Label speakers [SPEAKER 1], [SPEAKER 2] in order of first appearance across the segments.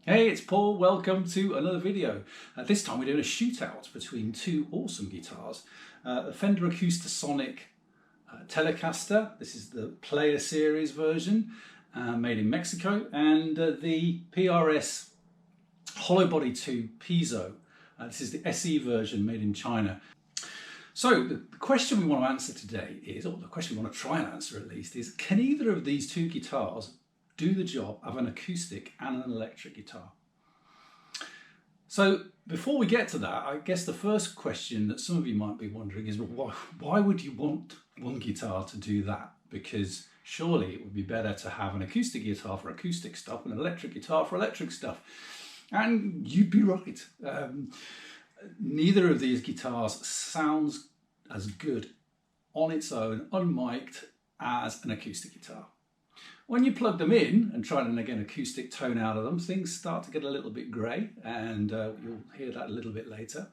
[SPEAKER 1] Hey, it's Paul. Welcome to another video. This time we're doing a shootout between two awesome guitars. The Fender Acoustasonic Telecaster, this is the Player Series version, made in Mexico, and the PRS Hollowbody II Piezo. This is the SE version made in China. So the question we want to answer today is, or the question we want to try and answer at least, is can either of these two guitars do the job of an acoustic and an electric guitar? So before we get to that, I guess the first question that some of you might be wondering is, well, why would you want one guitar to do that? Because surely it would be better to have an acoustic guitar for acoustic stuff and an electric guitar for electric stuff. And you'd be right. Neither of these guitars sounds as good on its own, unmiked, as an acoustic guitar. When you plug them in and try and get an acoustic tone out of them, things start to get a little bit grey, and you'll hear that a little bit later.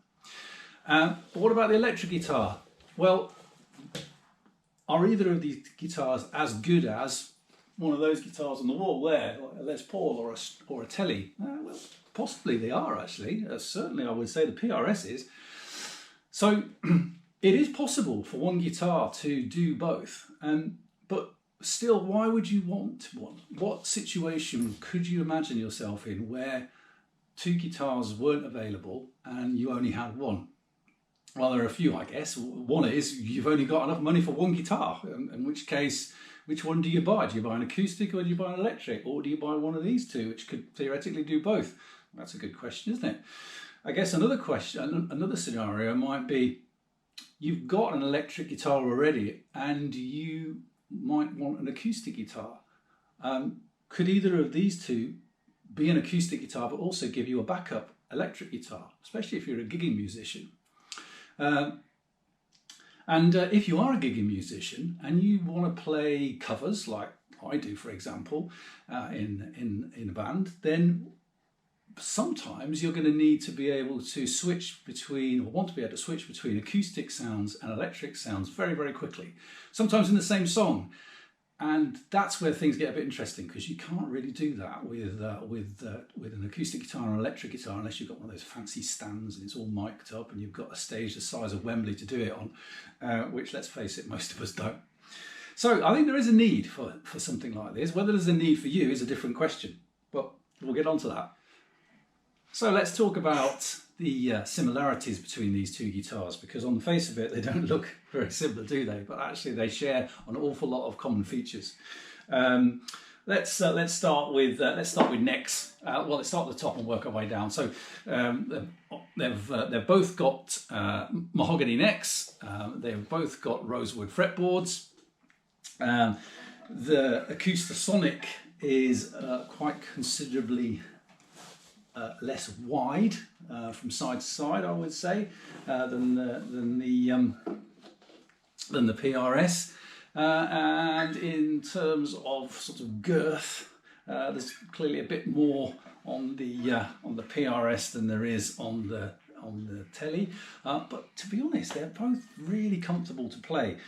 [SPEAKER 1] But what about the electric guitar? Well, are either of these guitars as good as one of those guitars on the wall there, like a Les Paul or a Tele? Well, possibly they are actually. Certainly I would say the PRS is. So it is possible for one guitar to do both, but still, why would you want one? What situation could you imagine yourself in where two guitars weren't available and you only had one? Well, there are a few, I guess. One is you've only got enough money for one guitar, in which case, which one do you buy? Do you buy an acoustic or do you buy an electric? Or do you buy one of these two, which could theoretically do both? That's a good question, isn't it? I guess another question, another scenario might be you've got an electric guitar already and you might want an acoustic guitar. Could either of these two be an acoustic guitar but also give you a backup electric guitar, especially if you're a gigging musician? If you are a gigging musician and you want to play covers like I do, for example, in a band, then sometimes you're going to need to be able to switch between, or want to be able to switch between acoustic sounds and electric sounds very, very quickly, sometimes in the same song. And that's where things get a bit interesting, because you can't really do that with an acoustic guitar or an electric guitar unless you've got one of those fancy stands and it's all mic'd up and you've got a stage the size of Wembley to do it on, which, let's face it, most of us don't. So I think there is a need for something like this. Whether there's a need for you is a different question, but we'll get on to that. So let's talk about the similarities between these two guitars, because on the face of it they don't look very similar, do they? But actually they share an awful lot of common features. Let's start with necks. Well, let's start at the top and work our way down. So they've both got mahogany necks. They've both got rosewood fretboards. The Acoustasonic is quite considerably less wide from side to side, I would say, than the PRS. And in terms of sort of girth, there's clearly a bit more on the PRS than there is on the Tele. But to be honest, they're both really comfortable to play.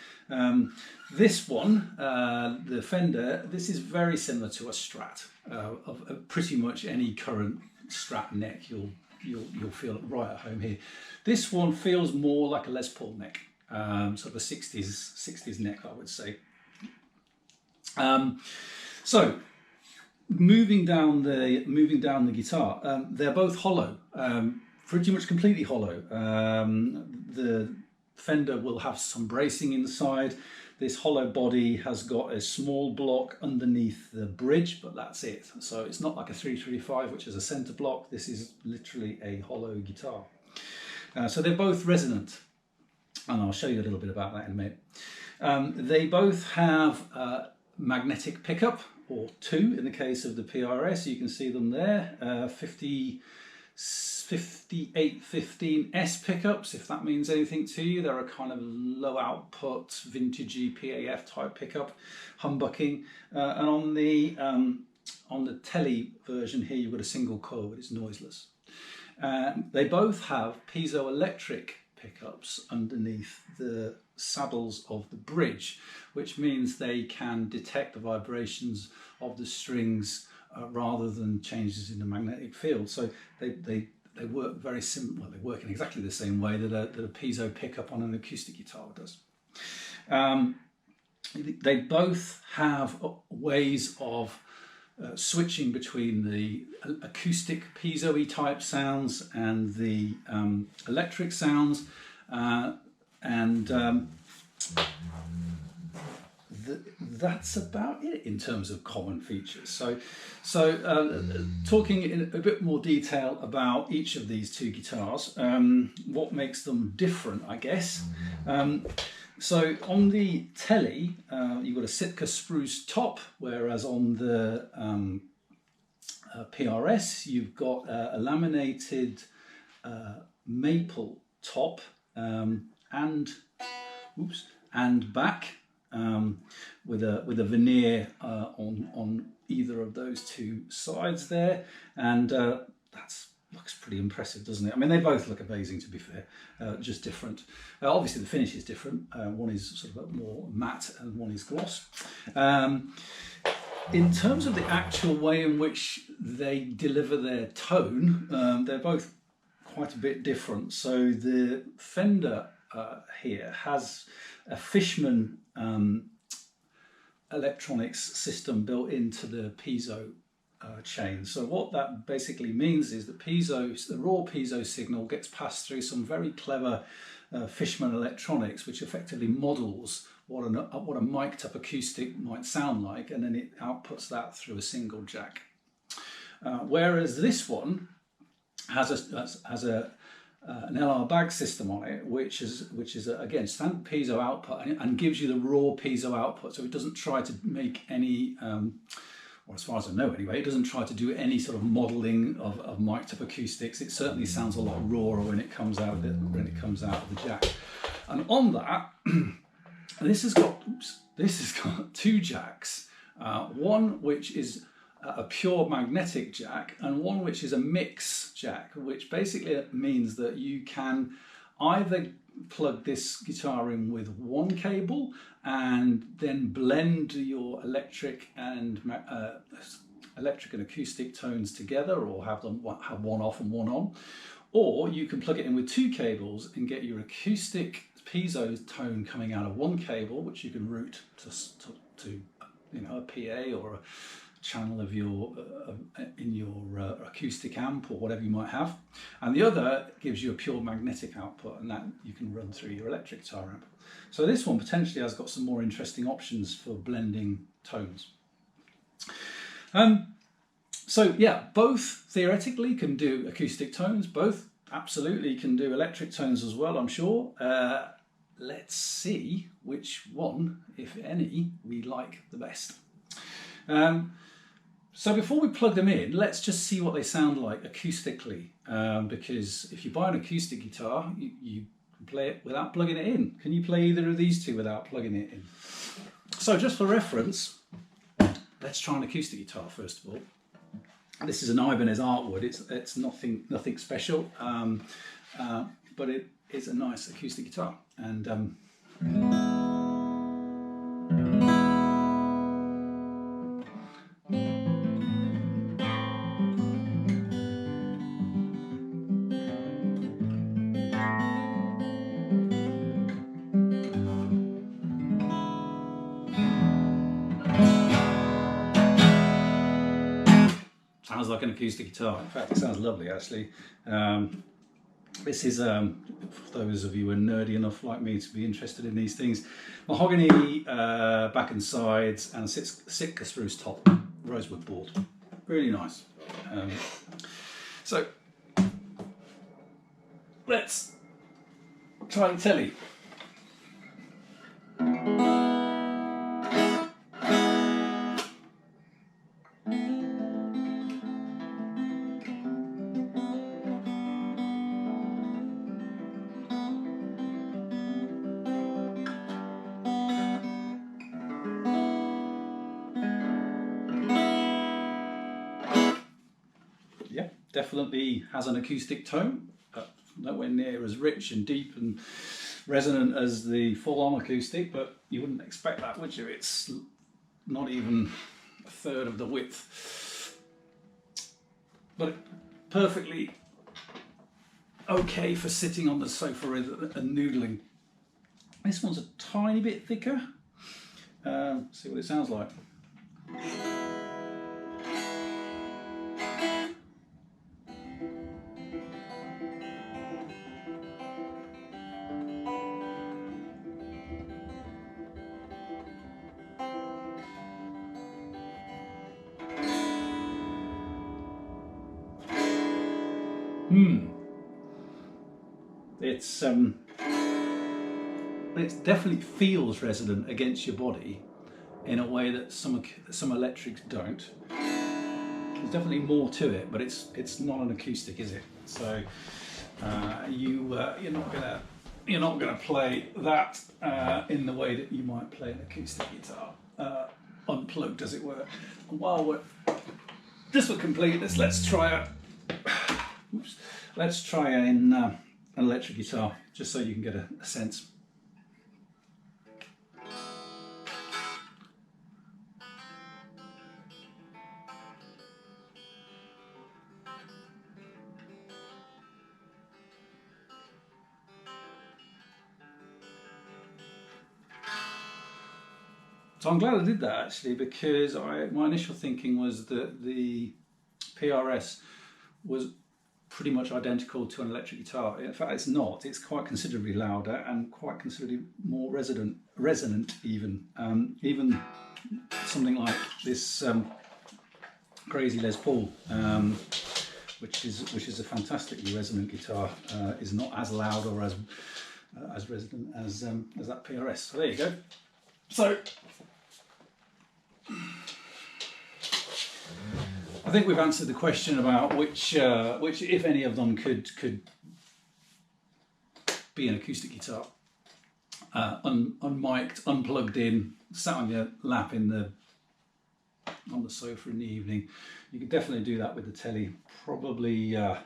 [SPEAKER 1] This one, the Fender, this is very similar to a Strat. Of pretty much any current Strat neck, you'll feel right at home here. This one feels more like a Les Paul neck, sort of a 60s neck, I would say. So moving down the guitar, they're both hollow, pretty much completely hollow. The Fender will have some bracing inside. This hollow body has got a small block underneath the bridge, but that's it. So it's not like a 335, which is a center block. This is literally a hollow guitar. So they're both resonant, and I'll show you a little bit about that in a minute. They both have magnetic pickup, or two in the case of the PRS. You can see them there, 5815S pickups, if that means anything to you. They're a kind of low output, vintagey PAF type pickup, humbucking. And on the Tele version here, you've got a single coil, but it's noiseless. They both have piezoelectric pickups underneath the saddles of the bridge, which means they can detect the vibrations of the strings rather than changes in the magnetic field. So they work very similar. Well, they work in exactly the same way that a piezo pickup on an acoustic guitar does. They both have ways of switching between the acoustic piezo-y type sounds and the electric sounds, that's about it in terms of common features. So talking in a bit more detail about each of these two guitars, what makes them different, I guess. So on the Telly, you've got a Sitka spruce top, whereas on the PRS, you've got a laminated maple top and back, with a veneer on either of those two sides there, and that's looks pretty impressive, doesn't it? I mean, they both look amazing, to be fair, just different. Obviously the finish is different. One is sort of more matte and one is gloss. In terms of the actual way in which they deliver their tone, they're both quite a bit different. So the Fender here has a Fishman electronics system built into the piezo chain. So what that basically means is the raw piezo signal gets passed through some very clever Fishman electronics, which effectively models what a mic'd up acoustic might sound like, and then it outputs that through a single jack. Whereas this one has an LR bag system on it, which is again standard piezo output, and gives you the raw piezo output. So it doesn't try to make any, or as far as I know anyway, it doesn't try to do any sort of modelling of mic'd up acoustics. It certainly sounds a lot rawer when it comes out of the jack. And on that, this has got two jacks, one which is a pure magnetic jack and one which is a mix jack, which basically means that you can either plug this guitar in with one cable and then blend your electric and acoustic tones together, or have one off and one on, or you can plug it in with two cables and get your acoustic piezo tone coming out of one cable, which you can route to a PA or a channel of in your acoustic amp or whatever you might have, and the other gives you a pure magnetic output, and that you can run through your electric guitar amp. So this one potentially has got some more interesting options for blending tones. So yeah, both theoretically can do acoustic tones, both absolutely can do electric tones as well, I'm sure. Let's see which one, if any, we like the best. So before we plug them in, let's just see what they sound like acoustically, because if you buy an acoustic guitar, you can play it without plugging it in. Can you play either of these two without plugging it in? So just for reference, let's try an acoustic guitar first of all. This is an Ibanez Artwood. It's nothing special, but it is a nice acoustic guitar. And sounds like an acoustic guitar. In fact, it sounds lovely actually. This is, for those of you who are nerdy enough like me to be interested in these things, mahogany back and sides and Sitka spruce top, rosewood board. Really nice. So let's try the Telly. Yeah, definitely has an acoustic tone, but nowhere near as rich and deep and resonant as the full-on acoustic, but you wouldn't expect that, would you? It's not even a third of the width. but perfectly okay for sitting on the sofa and noodling. This one's a tiny bit thicker. See what it sounds like. It definitely feels resonant against your body in a way that some electrics don't. There's definitely more to it, but it's not an acoustic, is it? So you're not gonna play that in the way that you might play an acoustic guitar, unplugged, as it were. And while this will complete this, let's try an electric guitar, just so you can get a sense. So I'm glad I did that, actually, because my initial thinking was that the PRS was pretty much identical to an electric guitar. In fact, it's not. It's quite considerably louder and quite considerably more resonant even. Even something like this crazy Les Paul, which is a fantastically resonant guitar, is not as loud or as resonant as that PRS. So there you go. So I think we've answered the question about which if any of them could be an acoustic guitar, unmiked, unplugged in, sat on your lap on the sofa in the evening. You could definitely do that with the telly. Probably, yeah,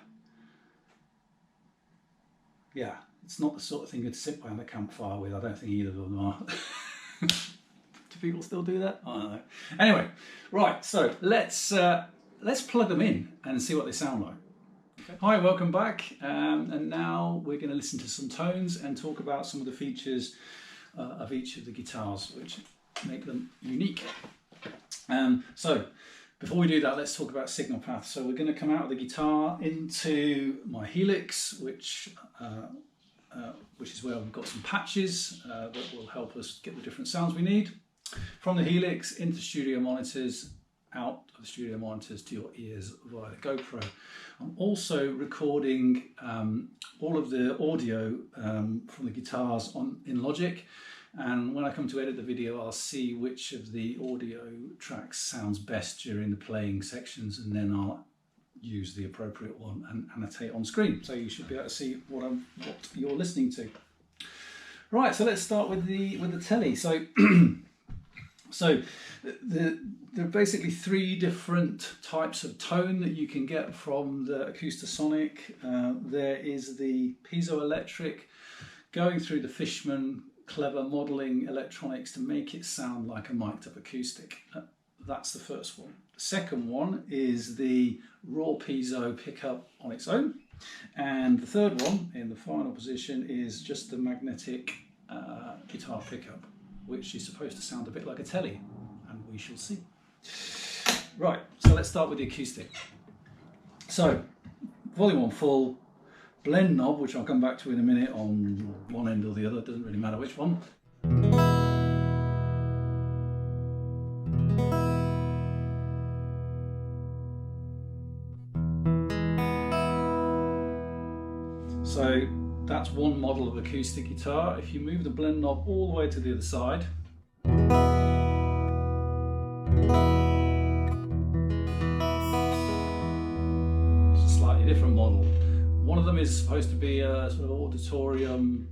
[SPEAKER 1] it's not the sort of thing you'd sit by on the campfire with. I don't think either of them are. Do people still do that? I don't know. Anyway, right, so let's plug them in and see what they sound like. Okay. Hi, welcome back. And now we're going to listen to some tones and talk about some of the features of each of the guitars, which make them unique. So before we do that, let's talk about signal path. So we're going to come out of the guitar into my Helix, which is where we've got some patches that will help us get the different sounds we need. From the Helix into studio monitors, out of the studio monitors to your ears via the GoPro. I'm also recording all of the audio from the guitars in Logic, and when I come to edit the video, I'll see which of the audio tracks sounds best during the playing sections, and then I'll use the appropriate one and annotate on screen, so you should be able to see what you're listening to. Right, so let's start with the telly. So there are basically three different types of tone that you can get from the Acoustasonic. There is the piezoelectric, going through the Fishman clever modelling electronics to make it sound like a mic'd up acoustic. That's the first one. The second one is the raw piezo pickup on its own. And the third one, in the final position, is just the magnetic guitar pickup, which is supposed to sound a bit like a telly, and we shall see. Right, so let's start with the acoustic. So, volume on full, blend knob, which I'll come back to in a minute on one end or the other, it doesn't really matter which one. So that's one model of acoustic guitar. If you move the blend knob all the way to the other side, it's a slightly different model. One of them is supposed to be a sort of auditorium,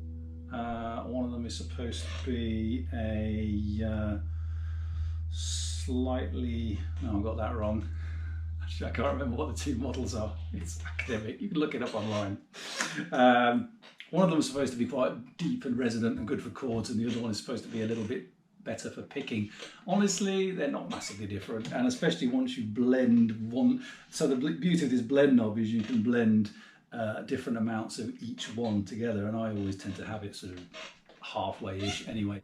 [SPEAKER 1] one of them is supposed to be a slightly, no, I got that wrong. Actually, I can't remember what the two models are. It's academic, you can look it up online. One of them is supposed to be quite deep and resonant and good for chords, and the other one is supposed to be a little bit better for picking. Honestly, they're not massively different, and especially once you blend one. So the beauty of this blend knob is you can blend different amounts of each one together, and I always tend to have it sort of halfway-ish anyway.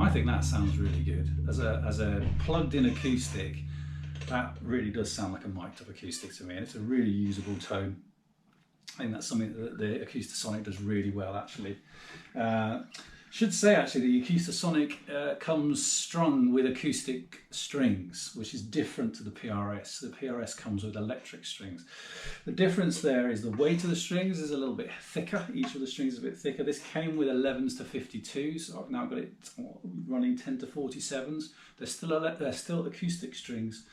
[SPEAKER 1] I think that sounds really good. As a plugged-in acoustic, that really does sound like a mic'd up acoustic to me, and it's a really usable tone. I think that's something that the Acoustasonic does really well, actually. Should say actually the Acoustasonic comes strung with acoustic strings, which is different to the PRS. The PRS comes with electric strings. The difference there is the weight of the strings is a little bit thicker. Each of the strings is a bit thicker. This came with 11s to 52s, so I've now got it running 10 to 47s. They're still acoustic strings.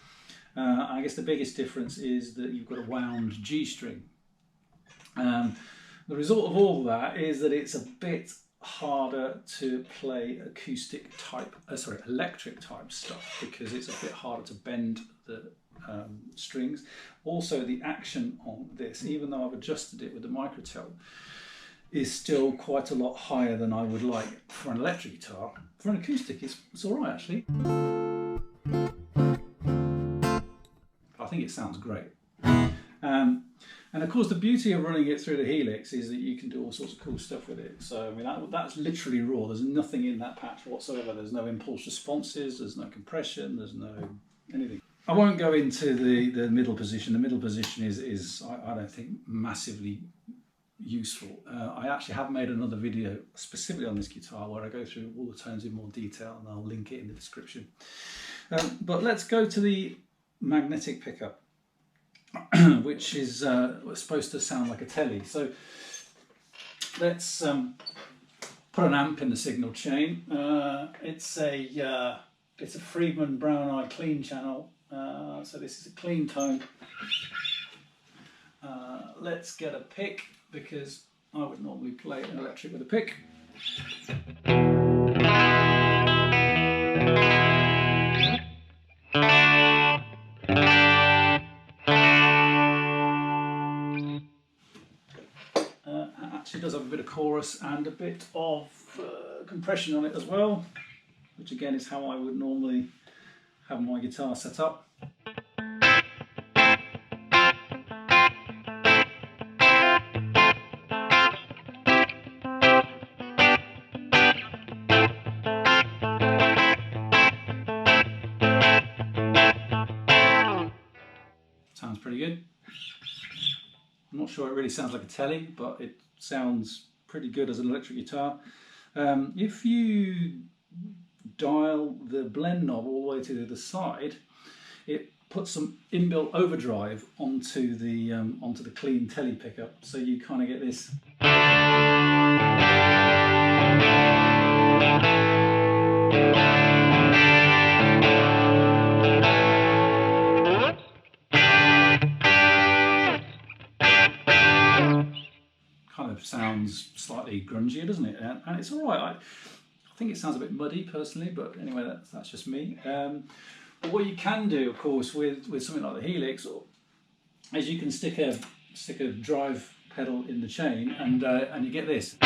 [SPEAKER 1] I guess the biggest difference is that you've got a wound G string. The result of all that is that it's a bit harder to play electric type stuff, because it's a bit harder to bend the strings. Also, the action on this, even though I've adjusted it with the microtel, is still quite a lot higher than I would like for an electric guitar. For an acoustic, it's all right actually. I think it sounds great. And of course, the beauty of running it through the Helix is that you can do all sorts of cool stuff with it. So I mean, that's literally raw. There's nothing in that patch whatsoever. There's no impulse responses. There's no compression. There's no anything. I won't go into the middle position. The middle position is I don't think massively useful. I actually have made another video specifically on this guitar where I go through all the tones in more detail, and I'll link it in the description. But let's go to the magnetic pickup, which is supposed to sound like a telly. So let's put an amp in the signal chain. It's a Friedman Brown Eye clean channel. So this is a clean tone. Let's get a pick, because I would normally play an electric with a pick. Actually does have a bit of chorus and a bit of compression on it as well, which again is how I would normally have my guitar set up. Sounds pretty good. I'm not sure it really sounds like a telly, but it sounds pretty good as an electric guitar. If you dial the blend knob all the way to the side, it puts some inbuilt overdrive onto the clean telly pickup, so you kind of get this. Kind of sounds slightly grungier, doesn't it? And it's all right. I think it sounds a bit muddy personally, but anyway, that's just me. But what you can do, of course, with something like the Helix, is you can stick a drive pedal in the chain, and you get this.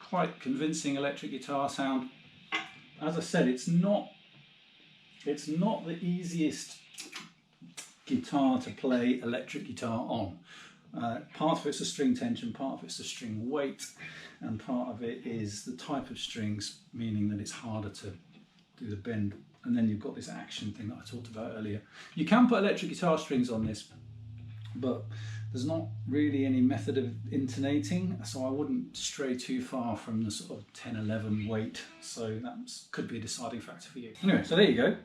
[SPEAKER 1] Quite convincing electric guitar sound. As I said, it's not the easiest guitar to play electric guitar on. Part of it's the string tension, part of it's the string weight, and part of it is the type of strings, meaning that it's harder to do the bend. And then you've got this action thing that I talked about earlier. You can put electric guitar strings on this but there's not really any method of intonating, so I wouldn't stray too far from the sort of 10-11 weight, so that could be a deciding factor for you. Anyway, so there you go.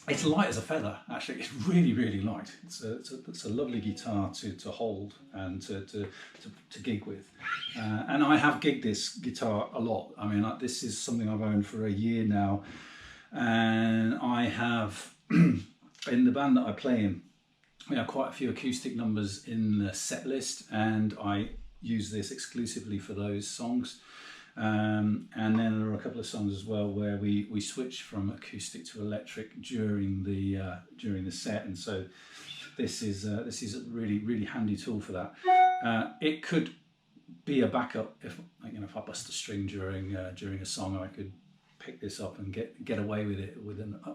[SPEAKER 1] It's light as a feather, actually. It's really, really light. It's a lovely guitar to hold and to gig with. And I have gigged this guitar a lot. I mean, this is something I've owned for a year now. And I have, in the band that I play in, we have quite a few acoustic numbers in the set list, and I use this exclusively for those songs. And then there are a couple of songs as well where we switch from acoustic to electric during the set, and so this is a really handy tool for that. It could be a backup if I bust a string during a song. I could pick this up and get away with it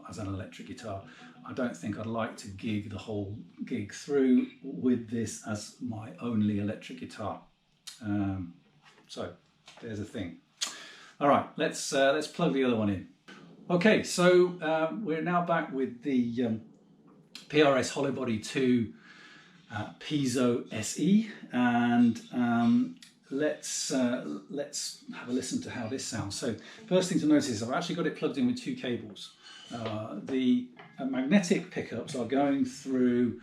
[SPEAKER 1] as an electric guitar. I don't think I'd like to gig the whole gig through with this as my only electric guitar. So there's a thing. All right, let's plug the other one in. Okay, so we're now back with the PRS Hollowbody II Piezo SE, and let's have a listen to how this sounds. So first thing to notice is I've actually got it plugged in with two cables. The magnetic pickups are going through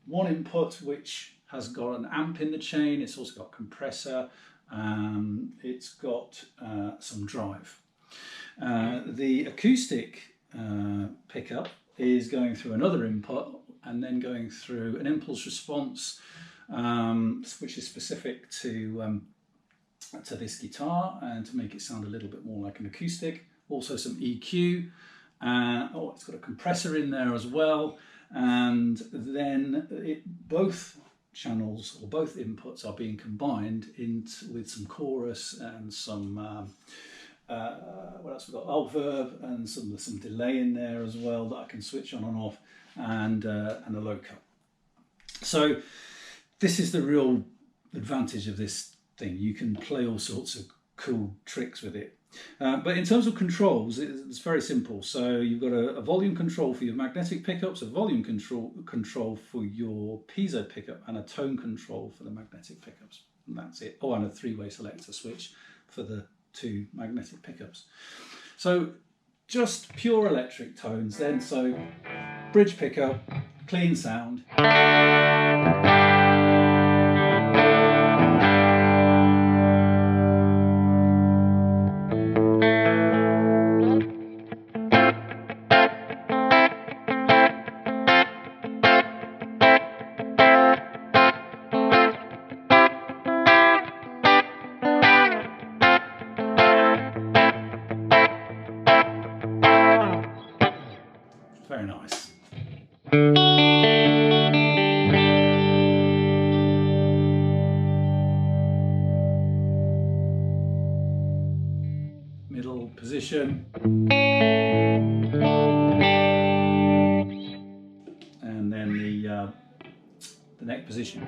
[SPEAKER 1] one input which has got an amp in the chain. It's also got compressor. It's got some drive. The acoustic pickup is going through another input and then going through an impulse response, which is specific to this guitar and to make it sound a little bit more like an acoustic. Also some EQ. It's got a compressor in there as well, and then both channels or both inputs are being combined with some chorus and some what else we've got, verb, and some delay in there as well that I can switch on and off, and a low cut. So this is the real advantage of this thing. You can play all sorts of cool tricks with it. But in terms of controls, it's very simple. So you've got a volume control for your magnetic pickups, a volume control for your piezo pickup, and a tone control for the magnetic pickups. And that's it. Oh, and a three-way selector switch for the two magnetic pickups. So just pure electric tones then. So bridge pickup, clean sound. Very nice. Middle position. And then the neck position.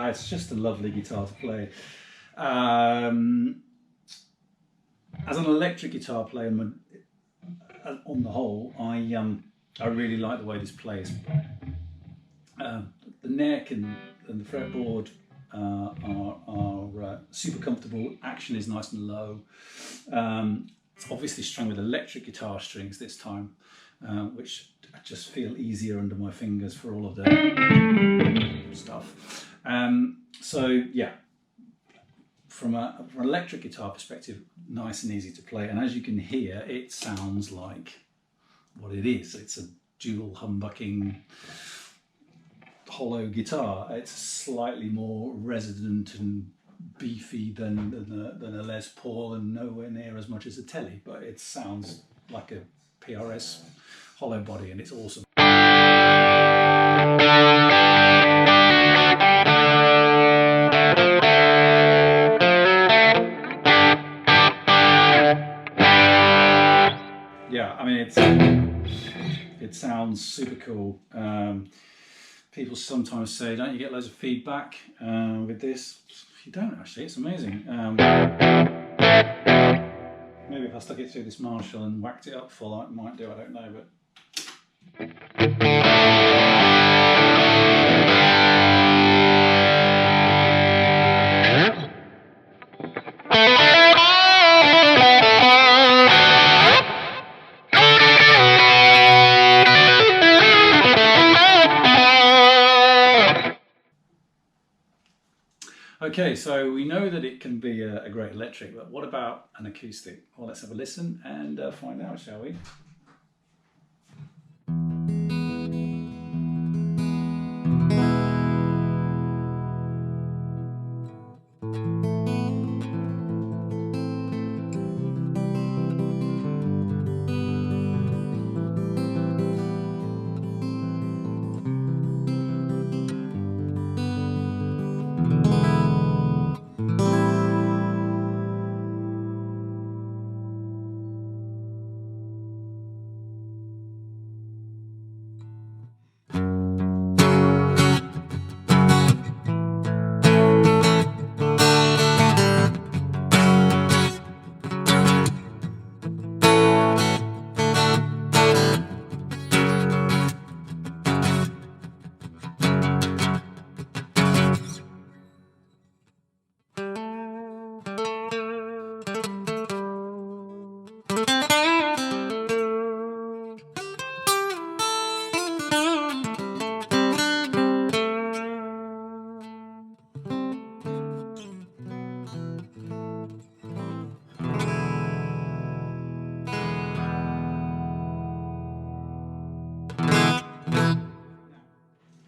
[SPEAKER 1] It's just a lovely guitar to play. As an electric guitar player, on the whole, I really like the way this plays. The neck and the fretboard are super comfortable. Action is nice and low. It's obviously strung with electric guitar strings this time, which I just feel easier under my fingers for all of the stuff. So yeah, from an electric guitar perspective, nice and easy to play. And as you can hear, it sounds like what it is. It's a dual humbucking hollow guitar. It's slightly more resonant and beefy than a Les Paul, and nowhere near as much as a Tele, but it sounds like a PRS Hollowbody, and it's awesome. it sounds super cool. People sometimes say, don't you get loads of feedback with this? You don't actually, it's amazing. Maybe if I stuck it through this Marshall and whacked it up full, I might do, I don't know, but. Okay, so we know that it can be a great electric, but what about an acoustic? Well, let's have a listen and find out, shall we?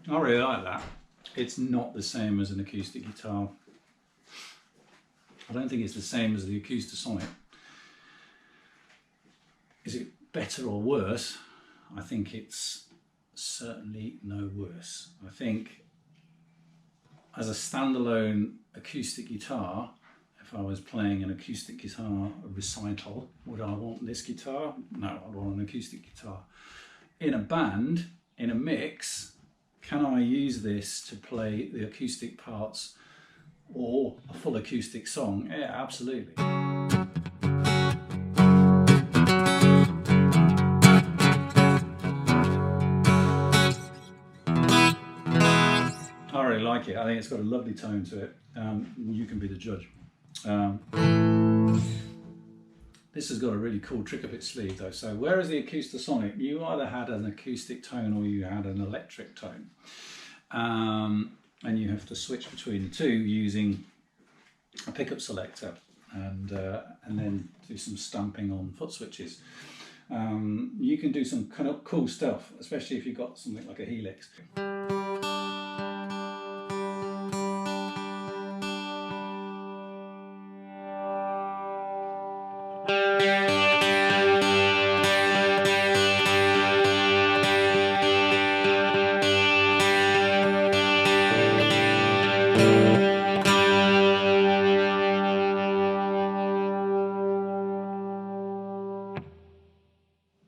[SPEAKER 1] I really like that. It's not the same as an acoustic guitar. I don't think it's the same as the Acoustasonic. Is it better or worse? I think it's certainly no worse. I think as a standalone acoustic guitar, if I was playing an acoustic guitar recital, would I want this guitar? No, I'd want an acoustic guitar. In a band, in a mix, can I use this to play the acoustic parts or a full acoustic song? Yeah, absolutely. I really like it. I think it's got a lovely tone to it. You can be the judge. This has got a really cool trick up its sleeve though. So whereas the Acoustasonic, you either had an acoustic tone or you had an electric tone. And you have to switch between the two using a pickup selector and then do some stamping on foot switches. You can do some kind of cool stuff, especially if you've got something like a Helix.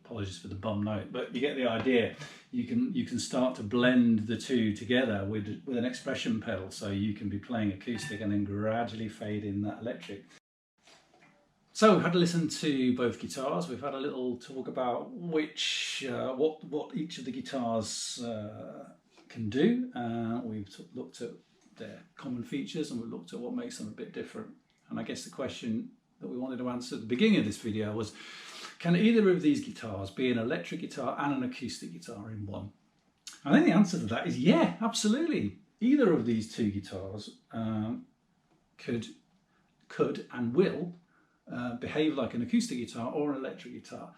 [SPEAKER 1] Apologies for the bum note, but you get the idea. You can start to blend the two together with an expression pedal, so you can be playing acoustic and then gradually fade in that electric. So we've had to listen to both guitars. We've had a little talk about which what each of the guitars can do. We've looked at their common features and we've looked at what makes them a bit different. And I guess the question that we wanted to answer at the beginning of this video was, can either of these guitars be an electric guitar and an acoustic guitar in one? I think the answer to that is yeah, absolutely. Either of these two guitars could and will behave like an acoustic guitar or an electric guitar.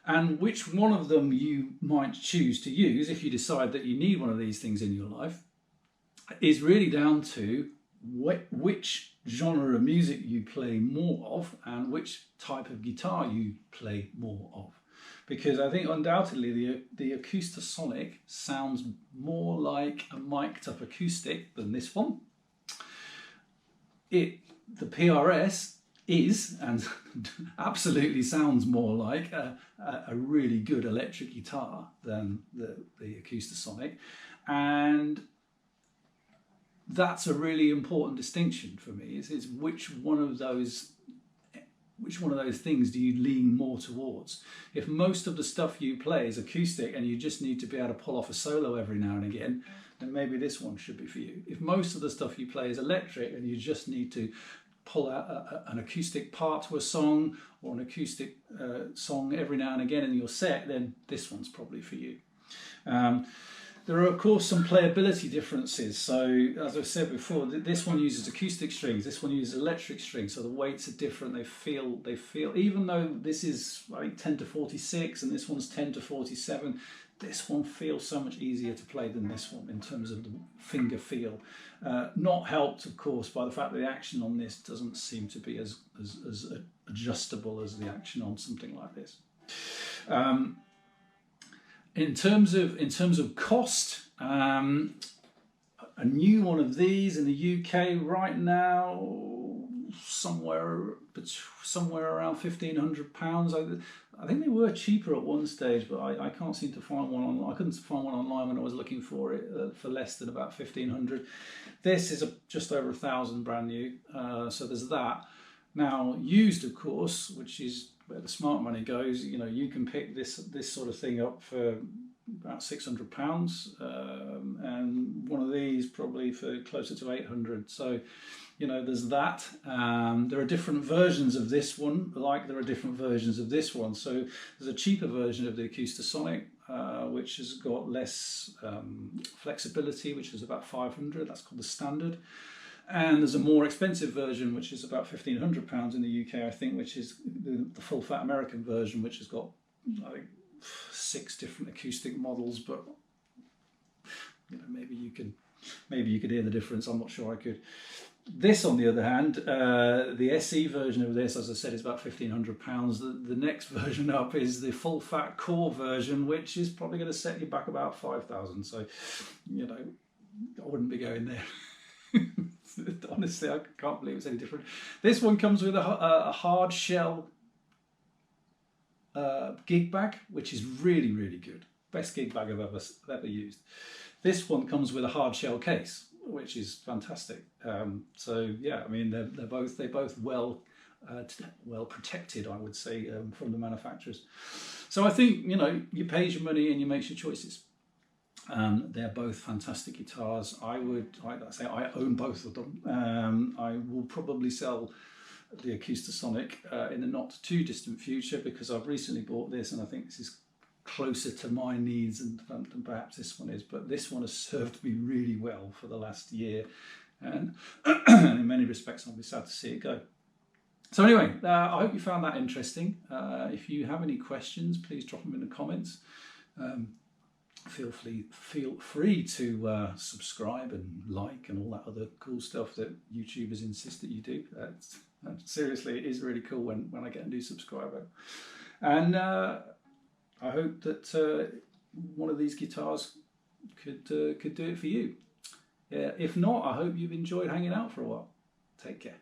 [SPEAKER 1] And which one of them you might choose to use if you decide that you need one of these things in your life is really down to which genre of music you play more of and which type of guitar you play more of. Because I think undoubtedly the Acoustasonic sounds more like a mic'd up acoustic than this one. The PRS is, and absolutely sounds more like a really good electric guitar than the Acoustasonic, and that's a really important distinction for me. Is which one of those things do you lean more towards? If most of the stuff you play is acoustic and you just need to be able to pull off a solo every now and again, then maybe this one should be for you. If most of the stuff you play is electric and you just need to pull out an acoustic part to a song or an acoustic song every now and again in your set, then this one's probably for you. There are, of course, some playability differences. So, as I've said before, this one uses acoustic strings, this one uses electric strings, so the weights are different. They feel, even though this is, I think, 10 to 46 and this one's 10 to 47, this one feels so much easier to play than this one in terms of the finger feel. Not helped, of course, by the fact that the action on this doesn't seem to be as adjustable as the action on something like this. In terms of cost, a new one of these in the UK right now, somewhere around £1,500. I think they were cheaper at one stage, but I can't seem to find one. I couldn't find one online when I was looking for it for less than about 1,500. This is just over 1,000 brand new, so there's that. Now used, of course, which is where the smart money goes. You know, you can pick this sort of thing up for about £600, and one of these probably for closer to 800. So, you know, there's that. There are different versions of this one, like there are different versions of this one. So there's a cheaper version of the Acoustasonic, which has got less flexibility, which is about 500. That's called the standard. And there's a more expensive version, which is about £1,500 in the UK, I think, which is the full fat American version, which has got, I think, 6 different acoustic models. But you know, maybe you could hear the difference. I'm not sure I could. This, on the other hand, the SE version of this, as I said, is about £1,500. The next version up is the full fat core version, which is probably going to set you back about £5,000. So, you know, I wouldn't be going there. Honestly, I can't believe it's any different. This one comes with a hard shell gig bag, which is really, really good. Best gig bag I've ever used. This one comes with a hard shell case, which is fantastic. So yeah, I mean, they're both well protected, I would say, from the manufacturers. So I think, you know, you pay your money and you make your choices. They're both fantastic guitars. I own both of them. I will probably sell the Acoustasonic in the not too distant future, because I've recently bought this and I think this is closer to my needs than perhaps this one is. But this one has served me really well for the last year, and in many respects I'll be sad to see it go. So anyway, I hope you found that interesting. If you have any questions, please drop them in the comments. Feel free to subscribe and like and all that other cool stuff that YouTubers insist that you do. Seriously, it is really cool when I get a new subscriber. And I hope that one of these guitars could do it for you. Yeah, if not, I hope you've enjoyed hanging out for a while. Take care.